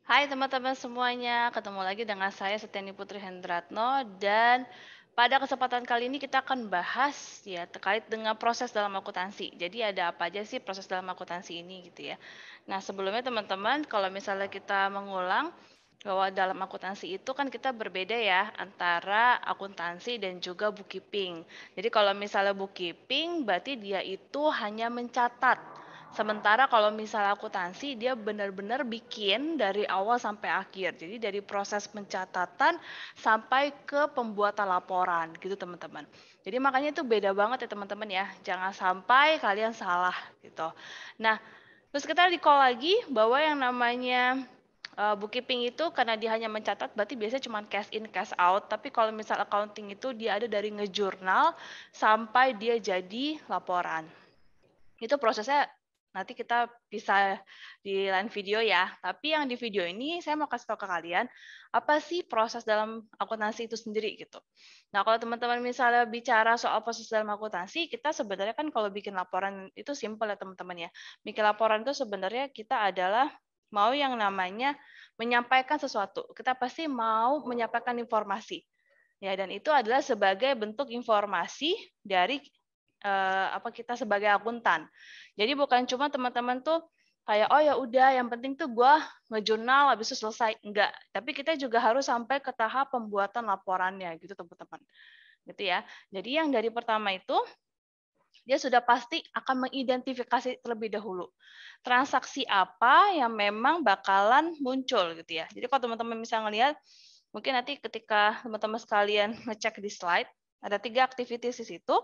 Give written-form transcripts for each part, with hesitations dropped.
Hai teman-teman semuanya, ketemu lagi dengan saya Setiani Putri Hendratno dan pada kesempatan kali ini kita akan bahas ya terkait dengan proses dalam akuntansi. Jadi ada apa aja sih proses dalam akuntansi ini gitu ya. Nah sebelumnya teman-teman kalau misalnya kita mengulang bahwa dalam akuntansi itu kan kita berbeda ya antara akuntansi dan juga bookkeeping. Jadi kalau misalnya bookkeeping berarti dia itu hanya mencatat. Sementara kalau misalnya akuntansi dia benar-benar bikin dari awal sampai akhir. Jadi dari proses pencatatan sampai ke pembuatan laporan gitu teman-teman. Jadi makanya itu beda banget ya teman-teman ya. Jangan sampai kalian salah gitu. Nah, terus kita recall lagi bahwa yang namanya bookkeeping itu karena dia hanya mencatat berarti biasanya cuma cash in cash out, tapi kalau misal accounting itu dia ada dari ngejurnal sampai dia jadi laporan. Itu prosesnya nanti kita bisa di lain video ya. Tapi yang di video ini saya mau kasih tahu ke kalian apa sih proses dalam akuntansi itu sendiri gitu. Nah, kalau teman-teman misalnya bicara soal proses dalam akuntansi, kita sebenarnya kan kalau bikin laporan itu simpel ya teman-teman ya. Bikin laporan itu sebenarnya kita adalah mau yang namanya menyampaikan sesuatu. Kita pasti mau menyampaikan informasi. Ya, dan itu adalah sebagai bentuk informasi dari apa kita sebagai akuntan. Jadi bukan cuma teman-teman tuh kayak oh ya udah yang penting tuh gue ngejurnal habis itu selesai, enggak, tapi kita juga harus sampai ke tahap pembuatan laporannya gitu teman-teman, gitu ya. Jadi yang dari pertama itu dia sudah pasti akan mengidentifikasi terlebih dahulu transaksi apa yang memang bakalan muncul gitu ya. Jadi kalau teman-teman bisa ngelihat, mungkin nanti ketika teman-teman sekalian ngecek di slide, ada 3 activities di situ,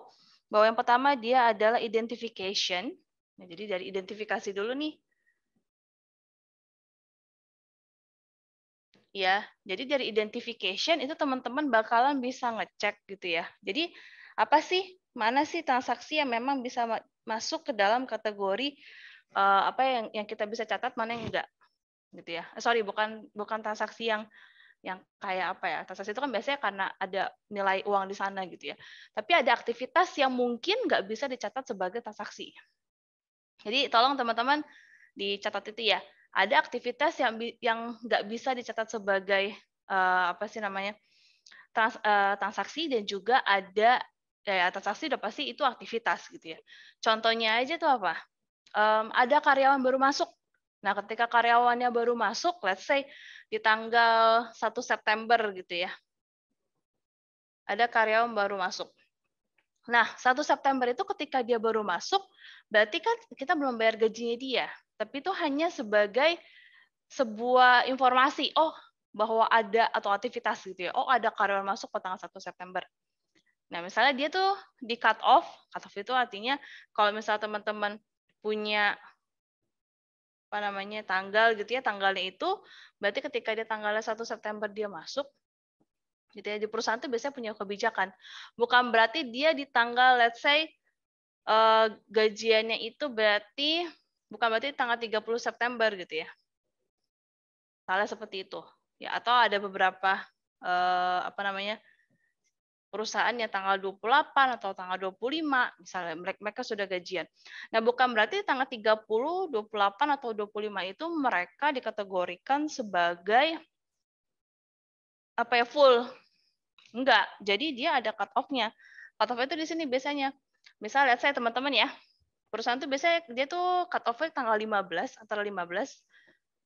bahwa yang pertama dia adalah identification. Nah, jadi dari identifikasi dulu nih. Ya, jadi dari identification itu teman-teman bakalan bisa ngecek gitu ya. Jadi apa sih, mana sih transaksi yang memang bisa masuk ke dalam kategori apa yang kita bisa catat, mana yang enggak gitu ya. Sorry, bukan bukan transaksi yang kayak apa ya, transaksi itu kan biasanya karena ada nilai uang di sana gitu ya. Tapi ada aktivitas yang mungkin nggak bisa dicatat sebagai transaksi. Jadi tolong teman-teman dicatat itu ya. Ada aktivitas yang nggak bisa dicatat sebagai apa sih namanya transaksi, dan juga ada ya transaksi udah pasti itu aktivitas gitu ya. Contohnya aja tuh apa? Ada karyawan baru masuk. Nah, ketika karyawannya baru masuk, let's say di tanggal 1 September gitu ya, ada karyawan baru masuk. Nah, 1 September itu ketika dia baru masuk, berarti kan kita belum bayar gajinya dia. Tapi itu hanya sebagai sebuah informasi, oh bahwa ada atau aktivitas gitu ya. Oh, ada karyawan masuk pada tanggal 1 September. Nah, misalnya dia tuh di cut off itu artinya kalau misalnya teman-teman punya apa namanya tanggal gitu ya, tanggalnya itu berarti ketika dia tanggalnya 1 September dia masuk gitu ya, di perusahaan itu biasanya punya kebijakan. Bukan berarti dia di tanggal let's say gajiannya itu berarti bukan berarti tanggal 30 September gitu ya. Salah seperti itu. Ya, atau ada beberapa apa namanya perusahaan yang tanggal 28 atau tanggal 25 misalnya mereka sudah gajian. Nah, bukan berarti tanggal 30, 28 atau 25 itu mereka dikategorikan sebagai apa ya full. Enggak. Jadi dia ada cut off-nya. Cut off itu di sini biasanya. Misal lihat saya teman-teman ya. Perusahaan tuh biasanya dia tuh cut off-nya tanggal 15, antara 15,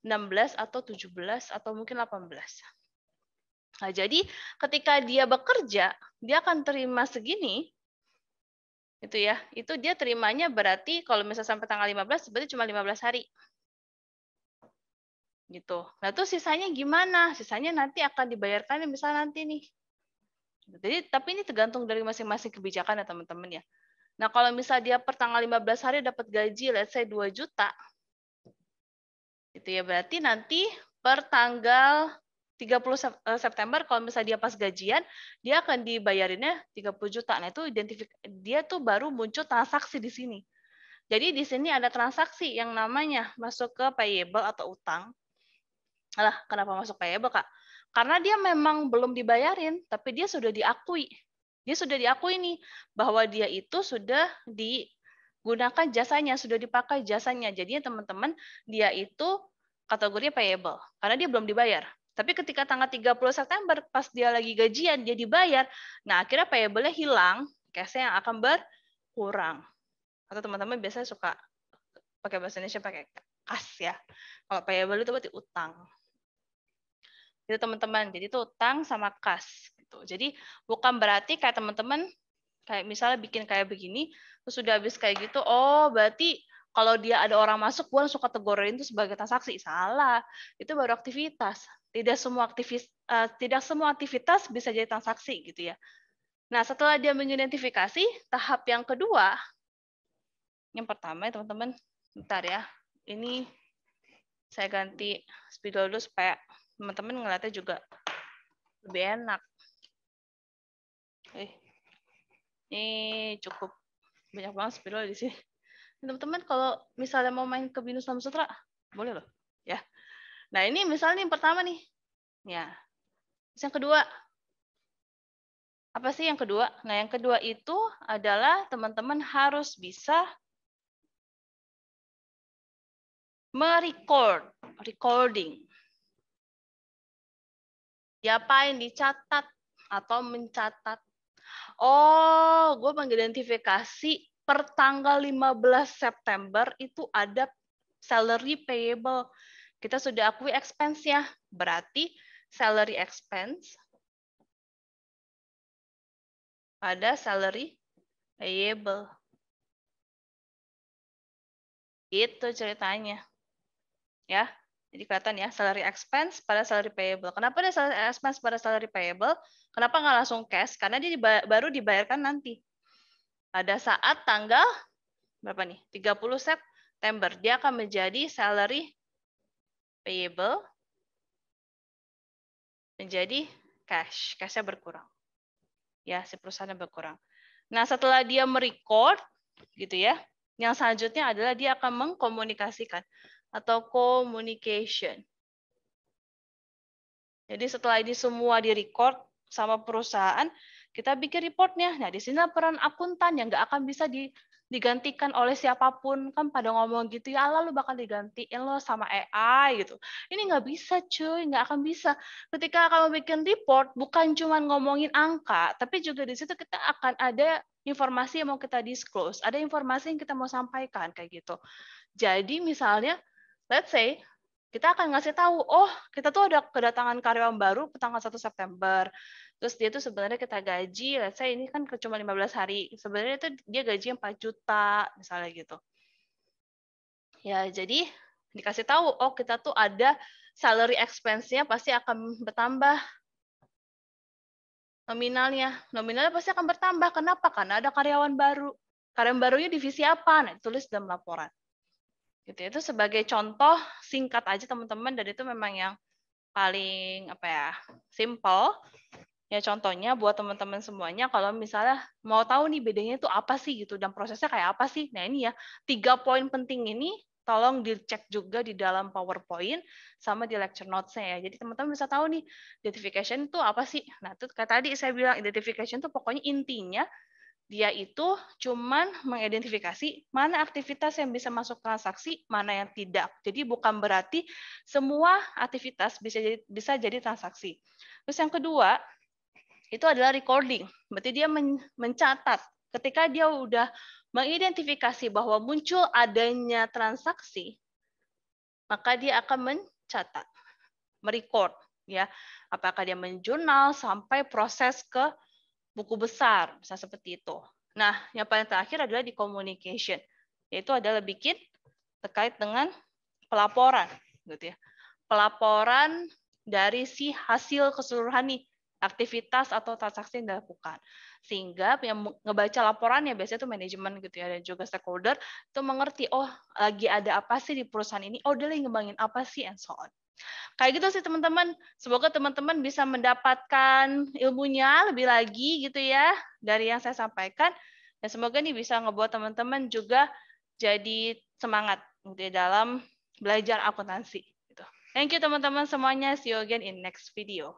16 atau 17 atau mungkin 18. Nah, jadi ketika dia bekerja, dia akan terima segini, itu ya. Itu dia terimanya berarti kalau misalnya sampai tanggal 15 berarti cuma 15 hari. Gitu. Nah, terus sisanya gimana? Sisanya nanti akan dibayarkan misalnya nanti nih. Jadi tapi ini tergantung dari masing-masing kebijakan ya teman-teman ya. Nah, kalau misal dia per tanggal 15 hari dapat gaji let's say 2 juta, gitu ya, berarti nanti per tanggal 30 September kalau misalnya dia pas gajian, dia akan dibayarinnya 30 juta. Nah, itu dia tuh baru muncul transaksi di sini. Jadi di sini ada transaksi yang namanya masuk ke payable atau utang. Alah, kenapa masuk payable, Kak? Karena dia memang belum dibayarin, tapi dia sudah diakui. Dia sudah diakui nih bahwa dia itu sudah digunakan jasanya, sudah dipakai jasanya. Jadinya teman-teman, dia itu kategorinya payable karena dia belum dibayar. Tapi ketika tanggal 30 September pas dia lagi gajian dia dibayar, nah akhirnya payable-nya hilang, cash-nya yang akan berkurang. Atau teman-teman biasanya suka pakai bahasa Indonesia pakai kas ya. Kalau payable itu berarti utang. Itu teman-teman. Jadi itu utang sama kas gitu. Jadi bukan berarti kayak teman-teman kayak misalnya bikin kayak begini, terus sudah habis kayak gitu, oh berarti kalau dia ada orang masuk, gue langsung kategoriin itu sebagai transaksi. Salah, itu baru aktivitas. Tidak semua aktivitas bisa jadi transaksi gitu ya. Nah setelah dia mengidentifikasi, tahap yang kedua, yang pertama ya teman-teman, bentar ya, ini saya ganti spidol dulu supaya teman-teman ngeliatnya juga lebih enak. Ini cukup banyak banget spidol di sini. Teman-teman kalau misalnya mau main ke Binus Sutra, boleh loh, ya. Nah ini misalnya yang pertama nih, ya. Terus yang kedua, apa sih yang kedua? Nah yang kedua itu adalah teman-teman harus bisa recording. Diapain? Dicatat atau mencatat. Oh, gue mengidentifikasi per tanggal 15 September itu ada salary payable. Kita sudah akui expense-nya. Berarti salary expense pada salary payable. Itu ceritanya. Ya. Jadi kelihatan ya, salary expense pada salary payable. Kenapa ada salary expense pada salary payable? Kenapa nggak langsung cash? Karena dia baru dibayarkan nanti. Pada saat tanggal berapa nih? 30 September. Dia akan menjadi salary payable menjadi cash. Cash-nya berkurang. Ya, si perusahaannya berkurang. Nah, setelah dia merecord gitu ya, yang selanjutnya adalah dia akan mengkomunikasikan atau communication. Jadi setelah ini semua direcord sama perusahaan, kita bikin reportnya. Nah, di sini peran akuntan yang nggak akan bisa digantikan oleh siapapun. Kan pada ngomong gitu, ya Allah lu bakal digantiin lo sama AI gitu. Ini nggak bisa cuy, nggak akan bisa. Ketika kamu bikin report, bukan cuma ngomongin angka, tapi juga di situ kita akan ada informasi yang mau kita disclose, ada informasi yang kita mau sampaikan kayak gitu. Jadi misalnya, let's say, kita akan ngasih tahu, oh kita tuh ada kedatangan karyawan baru ke tanggal 1 September. Terus dia tuh sebenarnya kita gaji, let's say ini kan cuma 15 hari. Sebenarnya itu dia gaji 4 juta, misalnya gitu. Ya, jadi dikasih tahu, oh kita tuh ada salary expense-nya pasti akan bertambah. Nominalnya pasti akan bertambah. Kenapa? Karena ada karyawan baru. Karyawan barunya divisi apa? Nah, tulis dalam laporan. Gitu. Itu sebagai contoh singkat aja teman-teman, dan itu memang yang paling simple. Ya contohnya buat teman-teman semuanya kalau misalnya mau tahu nih bedanya itu apa sih gitu dan prosesnya kayak apa sih. Nah ini ya 3 poin penting ini tolong dicek juga di dalam PowerPoint sama di lecture notes-nya ya. Jadi teman-teman bisa tahu nih identification itu apa sih. Nah itu kayak tadi saya bilang identification itu pokoknya intinya dia itu cuman mengidentifikasi mana aktivitas yang bisa masuk transaksi, mana yang tidak. Jadi bukan berarti semua aktivitas bisa jadi transaksi. Terus yang kedua, itu adalah recording. Berarti dia mencatat. Ketika dia udah mengidentifikasi bahwa muncul adanya transaksi, maka dia akan mencatat, merecord ya. Apakah dia menjurnal sampai proses ke buku besar, bisa seperti itu. Nah, yang paling terakhir adalah di communication, yaitu adalah bikin terkait dengan pelaporan, gitu ya. Pelaporan dari si hasil keseluruhan nih, aktivitas atau transaksi yang dilakukan. Sehingga yang ngebaca laporannya biasanya itu manajemen gitu ya, dan juga stakeholder itu mengerti, oh lagi ada apa sih di perusahaan ini, oh dia lagi ngembangin apa sih, and so on. Kayak gitu sih teman-teman. Semoga teman-teman bisa mendapatkan ilmunya lebih lagi gitu ya dari yang saya sampaikan. Dan semoga ini bisa ngebuat teman-teman juga jadi semangat di dalam belajar akuntansi. Gitu. Thank you teman-teman semuanya. See you again in next video.